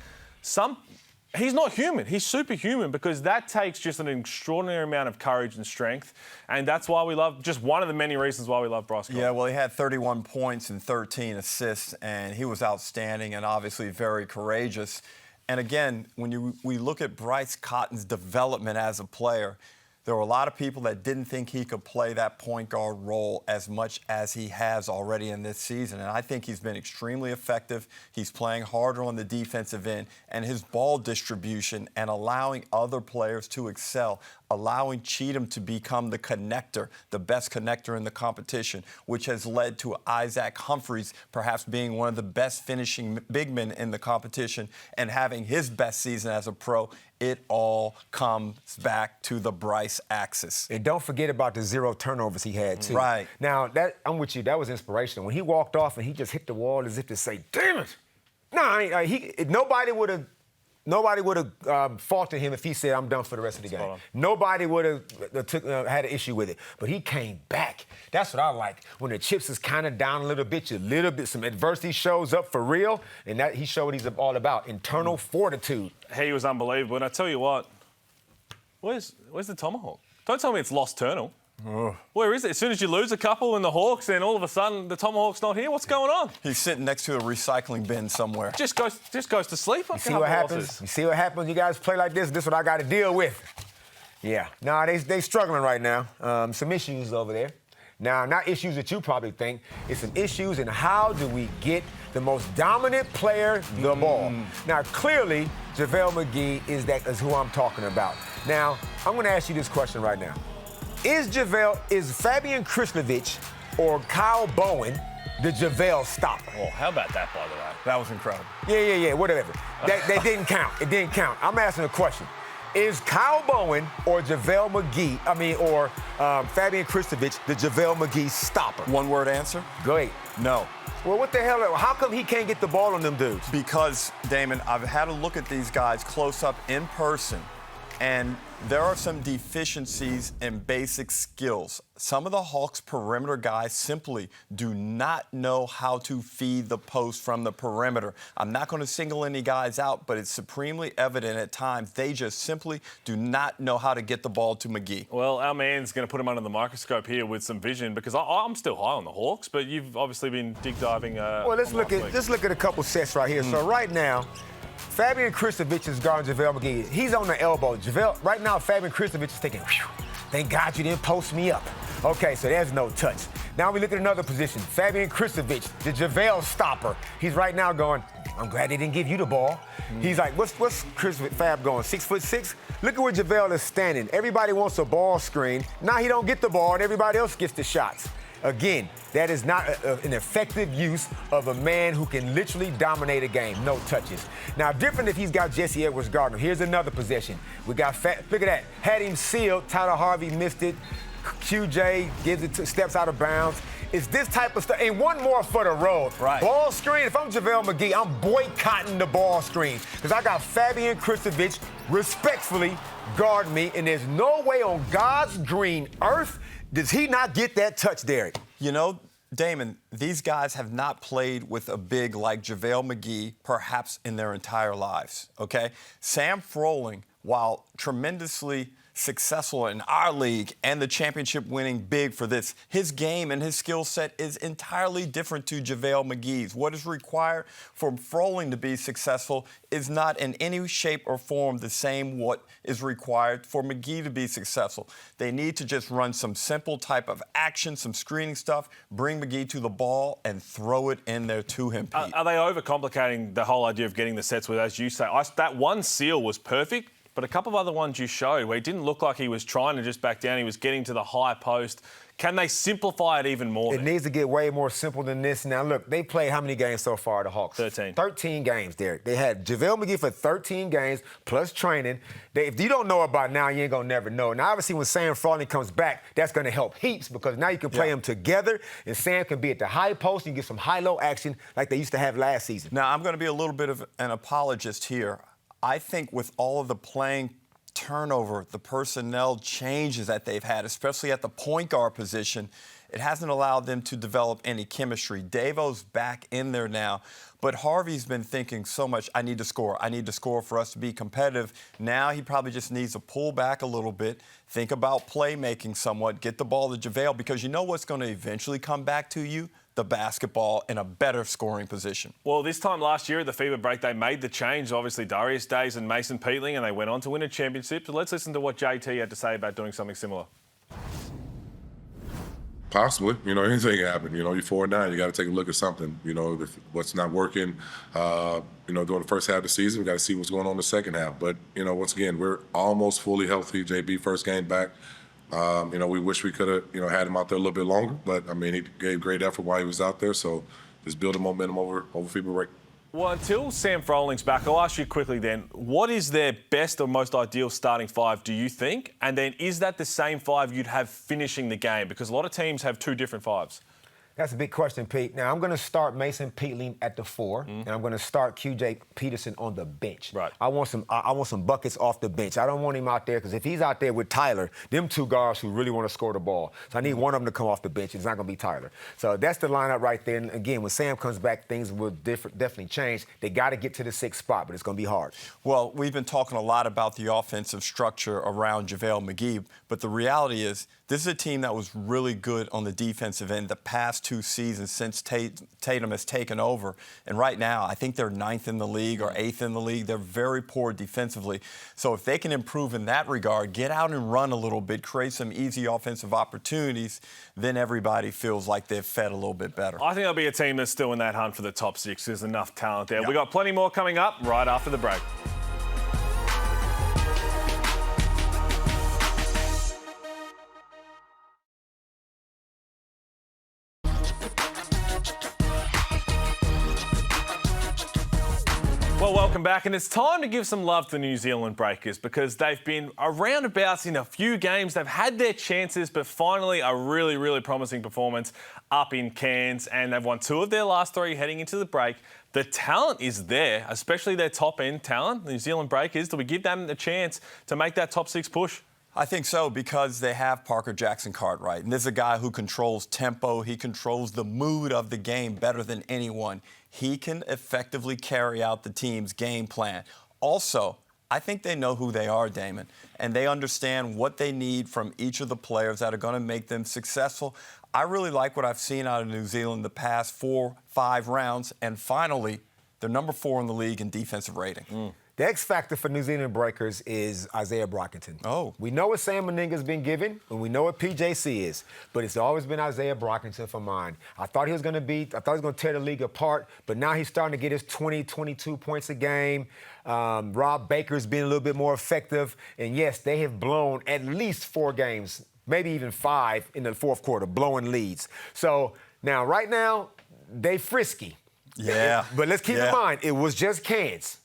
He's not human. He's superhuman, because that takes just an extraordinary amount of courage and strength. And that's why we love, just one of the many reasons why we love Bryce Cotton. Yeah, well, he had 31 points and 13 assists, and he was outstanding and obviously very courageous. And again, when we look at Bryce Cotton's development as a player, there were a lot of people that didn't think he could play that point guard role as much as he has already in this season. And I think he's been extremely effective. He's playing harder on the defensive end, and his ball distribution and allowing other players to excel, allowing Cheatham to become the connector, the best connector in the competition, which has led to Isaac Humphries perhaps being one of the best finishing big men in the competition and having his best season as a pro. It all comes back to the Bryce axis. And don't forget about the 0 turnovers he had, too. Right. Now, I'm with you. That was inspirational. When he walked off and he just hit the wall as if to say, damn it. No, nobody would have faulted him if he said, I'm done for the rest of the game. Nobody would have had an issue with it. But he came back. That's what I like. When the chips is kind of down a little bit, some adversity shows up for real, and that he showed what he's all about, internal fortitude. He was unbelievable. And I tell you what, where's the tomahawk? Don't tell me it's lost Turnal. Oh. Where is it? As soon as you lose a couple in the Hawks, then all of a sudden the tomahawk's not here. What's going on? He's sitting next to a recycling bin somewhere. Just goes to sleep. You see what happens? You see what happens? You guys play like this. This is what I got to deal with. Yeah. No, they struggling right now. Some issues over there. Now, not issues that you probably think. It's some issues in how do we get the most dominant player the ball. Now, clearly, JaVale McGee is who I'm talking about. Now, I'm going to ask you this question right now. Is Fabian Krishnovic or Kyle Bowen the JaVale stopper? Oh, how about that, by the way? That was incredible. Yeah, whatever. That didn't count. It didn't count. I'm asking a question. Is Kyle Bowen or JaVale McGee, or Fabian Krishnovic, the JaVale McGee stopper? One-word answer? Go ahead. No. Well, what the hell? How come he can't get the ball on them dudes? Because, Damon, I've had a look at these guys close up in person, and there are some deficiencies in basic skills. Some of the Hawks perimeter guys simply do not know how to feed the post from the perimeter. I'm not going to single any guys out, but it's supremely evident at times they just simply do not know how to get the ball to McGee. Well, our man's going to put him under the microscope here with some vision, because I'm still high on the Hawks, but you've obviously been dig diving. Well, let's look at a couple sets right here. So right now, Fabian Krishnovic is guarding JaVale McGee. He's on the elbow. Right now, Fabian Krishnovic is thinking, whew, thank God you didn't post me up. Okay, so there's no touch. Now we look at another position. Fabian Krishnovic, the JaVale stopper. He's right now going, I'm glad they didn't give you the ball. He's like, what's Fab going, 6'6"? Look at where JaVale is standing. Everybody wants a ball screen. Now he don't get the ball and everybody else gets the shots. Again, that is not an effective use of a man who can literally dominate a game. No touches. Now, different if he's got Jesse Edwards Gardner. Here's another possession. We got look at that. Had him sealed. Tyler Harvey missed it. QJ gives it steps out of bounds. It's this type of stuff. And one more for the road. Right. Ball screen. If I'm JaVale McGee, I'm boycotting the ball screen. Because I got Fabian Krishnovic respectfully guard me. And there's no way on God's green earth does he not get that touch, Derek. You know, Damon, these guys have not played with a big like JaVale McGee perhaps in their entire lives, okay? Sam Froling, while tremendously successful in our league and the championship winning big for this, his game and his skill set is entirely different to JaVale McGee's. What is required for Froling to be successful is not in any shape or form the same what is required for McGee to be successful. They need to just run some simple type of action, some screening stuff, bring McGee to the ball and throw it in there to him, Pete. Are they overcomplicating the whole idea of getting the sets with, as you say, that one seal was perfect, but a couple of other ones you showed where it didn't look like he was trying to just back down, he was getting to the high post. Can they simplify it even more? It needs to get way more simple than this. Now, look, they played how many games so far, the Hawks? 13. 13 games, Derek. They had JaVale McGee for 13 games plus training. If you don't know about now, you ain't going to never know. Now, obviously, when Sam Froling comes back, that's going to help heaps because now you can play them together, and Sam can be at the high post and get some high-low action like they used to have last season. Now, I'm going to be a little bit of an apologist here. I think with all of the playing turnover, the personnel changes that they've had, especially at the point guard position, it hasn't allowed them to develop any chemistry. Davo's back in there now, but Harvey's been thinking so much, I need to score for us to be competitive. Now he probably just needs to pull back a little bit, think about playmaking somewhat, get the ball to JaVale, because you know what's going to eventually come back to you? The basketball in a better scoring position. Well, this time last year at the FIBA break, they made the change. Obviously, Darius Days and Mason Peatling, and they went on to win a championship. So let's listen to what JT had to say about doing something similar. Possibly. Anything can happen. You're 4-9. You got to take a look at something. If what's not working, during the first half of the season, we got to see what's going on in the second half. But, once again, we're almost fully healthy. JB, first game back. We wish we could have, had him out there a little bit longer, but he gave great effort while he was out there. So just building momentum over FIBA break. Well, until Sam Froling's back, I'll ask you quickly then, what is their best or most ideal starting five, do you think? And then is that the same five you'd have finishing the game? Because a lot of teams have two different fives. That's a big question, Pete. Now, I'm going to start Mason Peatling at the 4, and I'm going to start QJ Peterson on the bench. Right. I want some buckets off the bench. I don't want him out there because if he's out there with Tyler, them two guards who really want to score the ball. So I need one of them to come off the bench. It's not going to be Tyler. So that's the lineup right there. And again, when Sam comes back, things will definitely change. They got to get to the 6th spot, but it's going to be hard. Well, we've been talking a lot about the offensive structure around JaVale McGee, but the reality is this is a team that was really good on the defensive end the past last 2 seasons since Tatum has taken over. And right now, I think they're 9th in the league or 8th in the league. They're very poor defensively. So if they can improve in that regard, get out and run a little bit, create some easy offensive opportunities, then everybody feels like they've fed a little bit better. I think there'll be a team that's still in that hunt for the top 6. There's enough talent there. Yep. We've got plenty more coming up right after the break. Well, welcome back, and it's time to give some love to the New Zealand Breakers because they've been around about in a few games. They've had their chances, but finally a really, really promising performance up in Cairns, and they've won 2 of their last 3 heading into the break. The talent is there, especially their top-end talent, the New Zealand Breakers. Do we give them the chance to make that top 6 push? I think so, because they have Parker Jackson-Cartwright, and this is a guy who controls tempo. He controls the mood of the game better than anyone. He can effectively carry out the team's game plan. Also, I think they know who they are, Damon, and they understand what they need from each of the players that are going to make them successful. I really like what I've seen out of New Zealand the past 4-5 rounds, and finally, they're number 4 in the league in defensive rating. The X factor for New Zealand Breakers is Isaiah Brockington. Oh. We know what Sam Meninga's been given, and we know what PJC is, but it's always been Isaiah Brockington for mine. I thought he was going to tear the league apart, but now he's starting to get his 20, 22 points a game. Rob Baker's been a little bit more effective, and yes, they have blown at least 4 games, maybe even 5 in the fourth quarter, blowing leads. So now, right now, they frisky. Yeah. But let's keep in mind, it was just Cairns.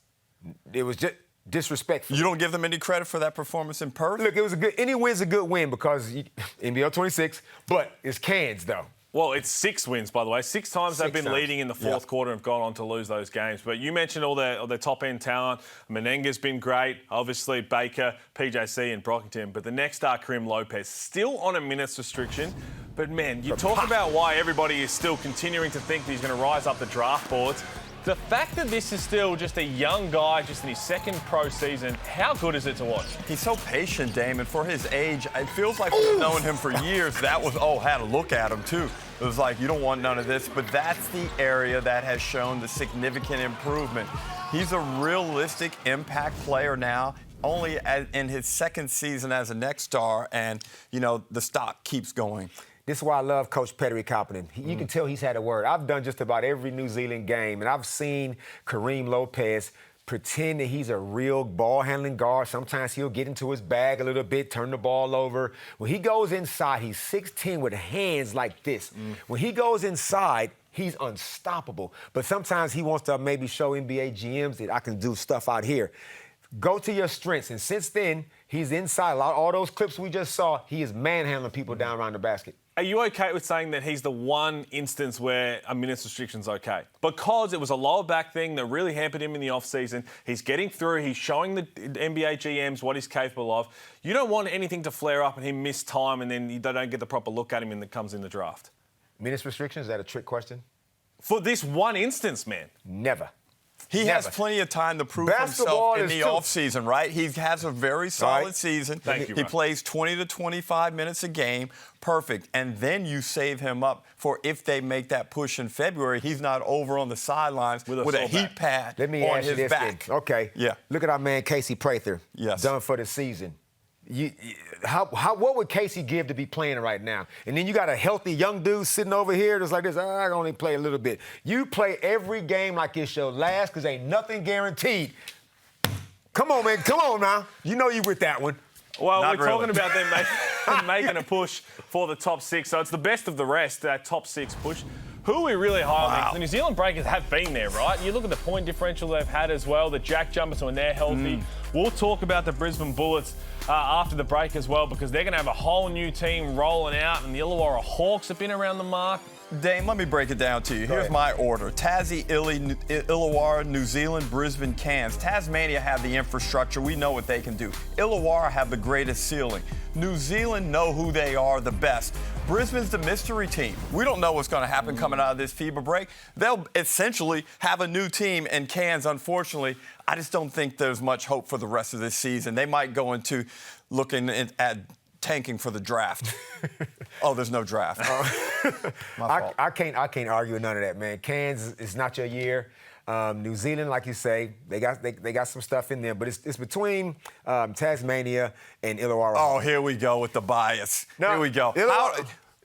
It was just disrespectful. You don't give them any credit for that performance in Perth? Look, it was any win's a good win because NBL 26, but it's Cairns, though. Well, it's 6 wins, by the way. 6 times they've been leading in the fourth quarter and have gone on to lose those games. But you mentioned all their top-end talent. Menenga's been great. Obviously, Baker, PJC and Brockington. But the next star, Karim Lopez, still on a minutes restriction. But, man, you talk about why everybody is still continuing to think that he's going to rise up the draft boards. The fact that this is still just a young guy, just in his 2nd pro season, how good is it to watch? He's so patient, Damon. For his age, it feels like we've known him for years. That was, had a look at him, too. It was like, you don't want none of this. But that's the area that has shown the significant improvement. He's a realistic impact player now, only in his 2nd season as a next star, and, the stock keeps going. This is why I love Coach Pettery Coppinen. You can tell he's had a word. I've done just about every New Zealand game, and I've seen Karim Lopez pretend that he's a real ball-handling guard. Sometimes he'll get into his bag a little bit, turn the ball over. When he goes inside, he's 6'10" with hands like this. When he goes inside, he's unstoppable. But sometimes he wants to maybe show NBA GMs that I can do stuff out here. Go to your strengths. And since then, he's inside. All those clips we just saw, he is manhandling people down around the basket. Are you okay with saying that he's the one instance where a minutes restriction's okay? Because it was a lower back thing that really hampered him in the off-season. He's getting through. He's showing the NBA GMs what he's capable of. You don't want anything to flare up and him miss time and then they don't get the proper look at him and that comes in the draft. Minutes restrictions, is that a trick question? For this one instance, man. Never. He has plenty of time to prove himself in the offseason, right? He has a very solid season. Thank you, he Ryan. plays 20 to 25 minutes a game. Perfect. And then you save him up for if they make that push in February, he's not over on the sidelines with a heat pad Let me on ask you his this back. Then. Okay. Yeah. Look at our man Casey Prather. Yes. Done for the season. What would Casey give to be playing right now? And then you got a healthy young dude sitting over here that's like this, I can only play a little bit. You play every game like it's your last because ain't nothing guaranteed. Come on, man. Come on now. You know you with that one. Well, we're talking about them making a push for the top 6. So it's the best of the rest, that top 6 push. Who are we really high on? The New Zealand Breakers have been there, right? You look at the point differential they've had as well, the JackJumpers when they're healthy. We'll talk about the Brisbane Bullets after the break as well because they're going to have a whole new team rolling out and the Illawarra Hawks have been around the mark. Dame, let me break it down to you. Here's my order. Tassie, Illawarra, New Zealand, Brisbane, Cairns. Tasmania have the infrastructure. We know what they can do. Illawarra have the greatest ceiling. New Zealand know who they are the best. Brisbane's the mystery team. We don't know what's going to happen coming out of this FIBA break. They'll essentially have a new team, and Cairns, unfortunately, I just don't think there's much hope for the rest of this season. They might go into looking at tanking for the draft. Oh, there's no draft. My fault. I can't argue with none of that, man. Cairns is not your year. New Zealand, like you say, they got some stuff in there, but it's between Tasmania and Illawarra. Oh, here we go with the bias. Here we go.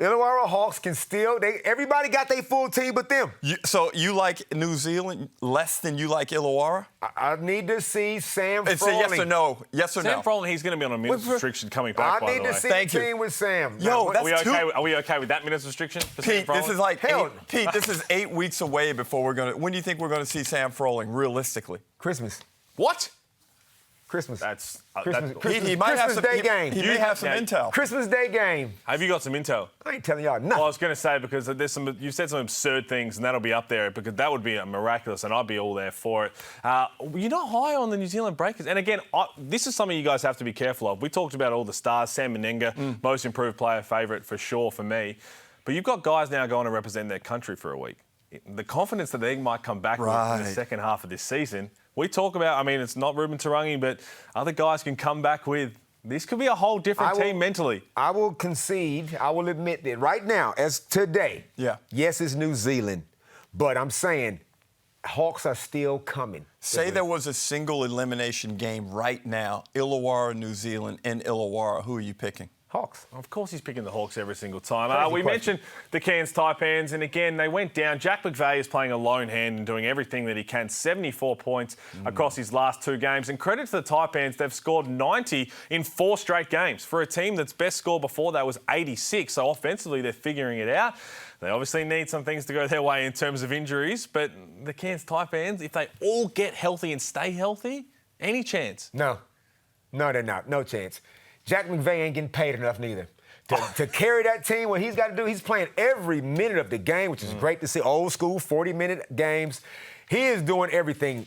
Illawarra Hawks can still. Everybody got their full team, but them. So you like New Zealand less than you like Illawarra? I need to see Sam Froling. It's a yes or no. Yes or no. Sam Froling, he's going to be on a minutes restriction coming back. I need to see the team with Sam. Yo, that's are we okay with that minutes restriction? For Pete, Sam this is like Hell. Pete. This is 8 weeks away before we're gonna. When do you think we're gonna see Sam Froling realistically? Christmas. What? Christmas. That's Christmas. He might have some. Day game. He may have some intel. Christmas Day game. Have you got some intel? I ain't telling y'all nothing. Well, I was going to say, because there's you said some absurd things, and that'll be up there, because that would be miraculous, and I'd be all there for it. You're not high on the New Zealand Breakers. And again, this is something you guys have to be careful of. We talked about all the stars. Sam Meninga, most improved player favourite for sure for me. But you've got guys now going to represent their country for a week. The confidence that they might come back with in the second half of this season. We talk about, I mean, it's not Ruben Tarangi, but other guys can come back with. This could be a whole different team mentally. I will concede, I will admit that right now, as today, yes, it's New Zealand, but I'm saying Hawks are still coming. Say there was a single elimination game right now, Illawarra, New Zealand, in Illawarra. Who are you picking? Hawks. Of course he's picking the Hawks every single time. We mentioned the Cairns Taipans, and again, they went down. Jack McVeigh is playing a lone hand and doing everything that he can. 74 points across his last 2 games. And credit to the Taipans, they've scored 90 in 4 straight games. For a team that's best score before that was 86. So offensively, they're figuring it out. They obviously need some things to go their way in terms of injuries. But the Cairns Taipans, if they all get healthy and stay healthy, any chance? No, they're not. No chance. Jack McVeigh ain't getting paid enough neither. To carry that team, what he's got to do, he's playing every minute of the game, which is great to see. Old school, 40-minute games. He is doing everything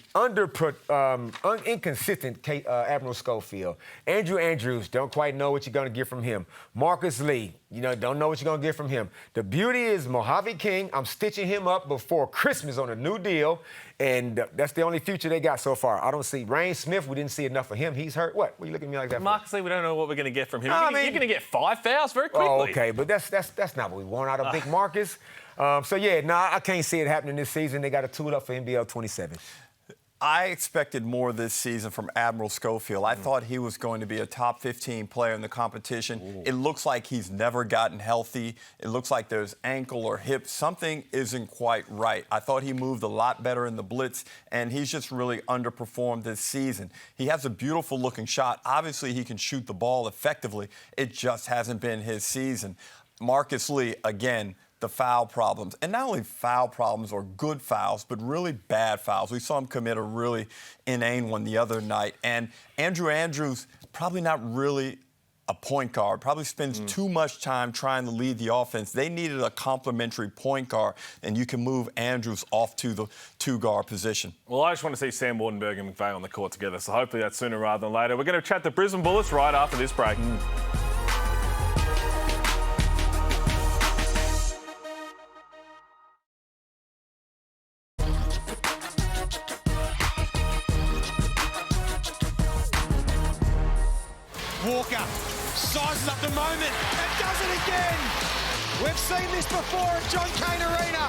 inconsistent, Admiral Schofield. Andrew Andrews, don't quite know what you're going to get from him. Marcus Lee, don't know what you're going to get from him. The beauty is Mojave King, I'm stitching him up before Christmas on a new deal, and that's the only future they got so far. I don't see Rain Smith, we didn't see enough of him. He's hurt. What? What are you looking at me like that for? Marcus Lee, we don't know what we're going to get from him. You're going to get 5 fouls very quickly. Oh, okay, but that's not what we want out of Big Marcus. I can't see it happening this season. They got to tool up for NBL 27. I expected more this season from Admiral Schofield. I thought he was going to be a top 15 player in the competition. It looks like he's never gotten healthy. It looks like there's ankle or hip. Something isn't quite right. I thought he moved a lot better in the blitz, and he's just really underperformed this season. He has a beautiful-looking shot. Obviously, he can shoot the ball effectively. It just hasn't been his season. Marcus Lee, again, the foul problems. And not only foul problems or good fouls, but really bad fouls. We saw him commit a really inane one the other night. And Andrew Andrews, probably not really a point guard, probably spends too much time trying to lead the offense. They needed a complementary point guard, and you can move Andrews off to the 2-guard position. Well, I just want to see Sam Wardenberg and McVeigh on the court together, so hopefully that's sooner rather than later. We're going to chat the Brisbane Bullets right after this break. Walker sizes up the moment and does it again. We've seen this before at John Cain Arena.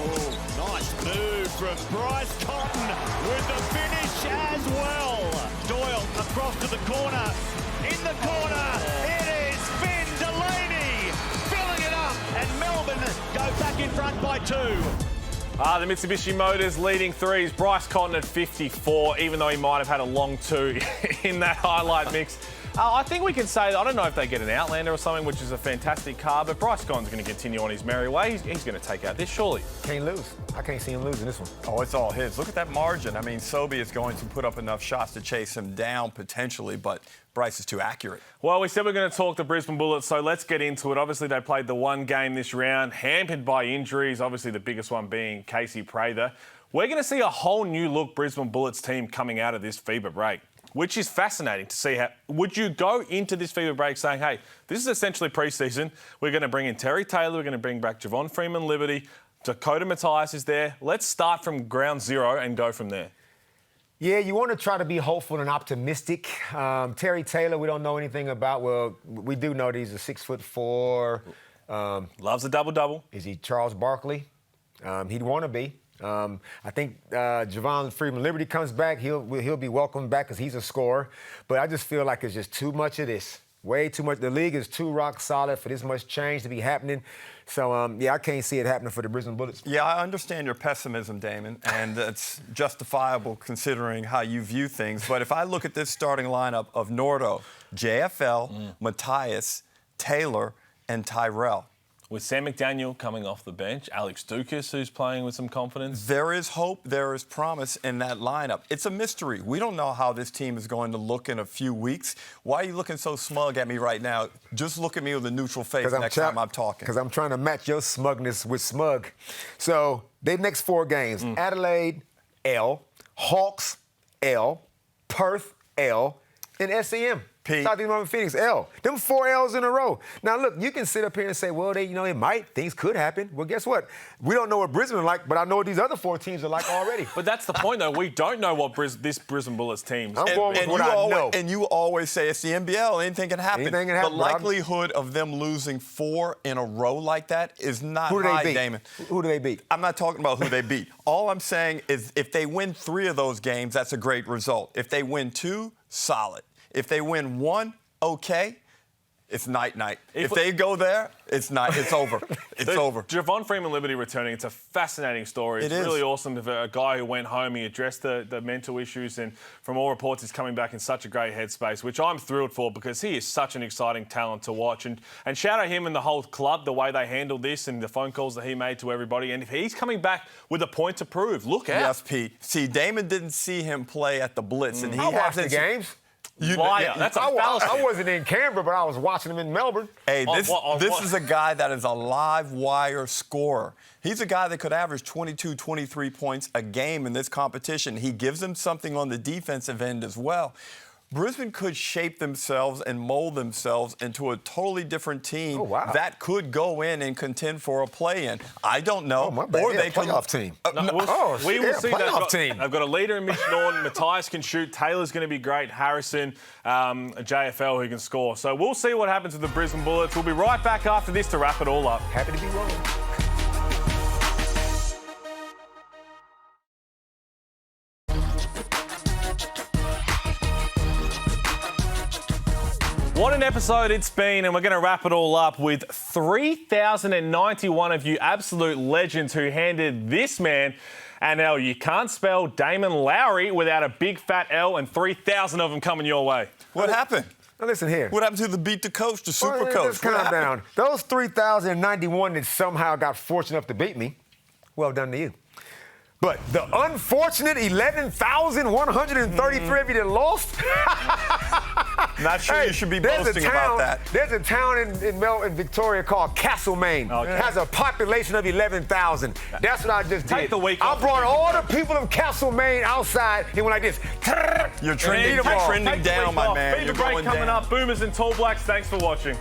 Oh, nice move from Bryce Cotton with the finish as well. Doyle across to the corner. In the corner, it is Finn Delaney filling it up, and Melbourne go back in front by 2. The Mitsubishi Motors leading threes. Bryce Cotton at 54, even though he might have had a long 2 in that highlight mix. I think we can say, I don't know if they get an Outlander or something, which is a fantastic car, but Bryce Cotton's going to continue on his merry way. He's going to take out this, surely. Can't lose. I can't see him losing this one. Oh, it's all his. Look at that margin. I mean, Sobey is going to put up enough shots to chase him down potentially, but Bryce is too accurate. Well, we said we're going to talk the Brisbane Bullets, so let's get into it. Obviously, they played the 1 game this round, hampered by injuries, obviously the biggest one being Casey Prather. We're going to see a whole new look Brisbane Bullets team coming out of this FIBA break, which is fascinating to see. Would you go into this FIBA break saying, hey, this is essentially pre-season. We're going to bring in Terry Taylor. We're going to bring back Javon Freeman-Liberty. Dakota Matthias is there. Let's start from ground zero and go from there. Yeah, you want to try to be hopeful and optimistic. Terry Taylor, we don't know anything about. Well, we do know that he's a 6'4". Loves a double-double. Is he Charles Barkley? He'd want to be. I think Javon Freeman-Liberty comes back. He'll be welcomed back because he's a scorer. But I just feel like it's just too much of this. Way too much. The league is too rock solid for this much change to be happening. So, yeah, I can't see it happening for the Brisbane Bullets. Yeah, I understand your pessimism, Damon, and it's justifiable considering how you view things. But if I look at this starting lineup of Nordo, JFL, Matthias, Taylor, and Tyrell. With Sam McDaniel coming off the bench, Alex Dukas, who's playing with some confidence. There is hope, there is promise in that lineup. It's a mystery. We don't know how this team is going to look in a few weeks. Why are you looking so smug at me right now? Just look at me with a neutral face next time I'm talking. Because I'm trying to match your smugness with smug. So, their next 4 games, Adelaide, L, Hawks, L, Perth, L, and SEM. Southeast Melbourne Phoenix, L. Them 4 L's in a row. Now, look, you can sit up here and say, well, it might. Things could happen. Well, guess what? We don't know what Brisbane are like, but I know what these other 4 teams are like already. But that's the point, though. We don't know what this Brisbane Bullets team. I'm going with what I know. And you always say it's the NBL. Anything can happen. Anything can happen. The likelihood of them losing 4 in a row like that is not high, Damon. Who do they beat? I'm not talking about who they beat. All I'm saying is if they win 3 of those games, that's a great result. If they win 2, solid. If they win 1, okay, it's night-night. If they go there, it's over. It's over. Javon Freeman-Liberty returning, it's a fascinating story. It's really awesome. A guy who went home, he addressed the mental issues, and from all reports, he's coming back in such a great headspace, which I'm thrilled for because he is such an exciting talent to watch. And shout out him and the whole club, the way they handled this and the phone calls that he made to everybody. And if he's coming back with a point to prove, look out. Yes, Pete. See, Damon didn't see him play at the Blitz. And he I watched the games. Liar. That's a fallacy. I wasn't in Canberra, but I was watching him in Melbourne. Hey, this is a guy that is a live wire scorer. He's a guy that could average 22, 23 points a game in this competition. He gives them something on the defensive end as well. Brisbane could shape themselves and mold themselves into a totally different team that could go in and contend for a play-in. I don't know. Oh, my bad. Or they could playoff team. We will see playoff team. I've got a leader in Mitch Norton. Matthias can shoot. Taylor's going to be great. Harrison, JFL who can score. So we'll see what happens with the Brisbane Bullets. We'll be right back after this to wrap it all up. Happy to be wrong. What an episode it's been, and we're going to wrap it all up with 3,091 of you absolute legends who handed this man an L. You can't spell Damon Lowry without a big fat L, and 3,000 of them coming your way. What happened? Now listen here. What happened to the beat the coach, the super coach? Just calm down. Those 3,091 that somehow got fortunate enough to beat me, well done to you. But the unfortunate 11,133 of you that lost. Not sure you should be boasting about that. There's a town in Victoria called Castlemaine. It has a population of 11,000. That's what I just did. Take the week I off. brought all the people of Castlemaine outside and went like this. You're trending down, my man. Fever break coming up. Boomers and Tall Blacks, thanks for watching.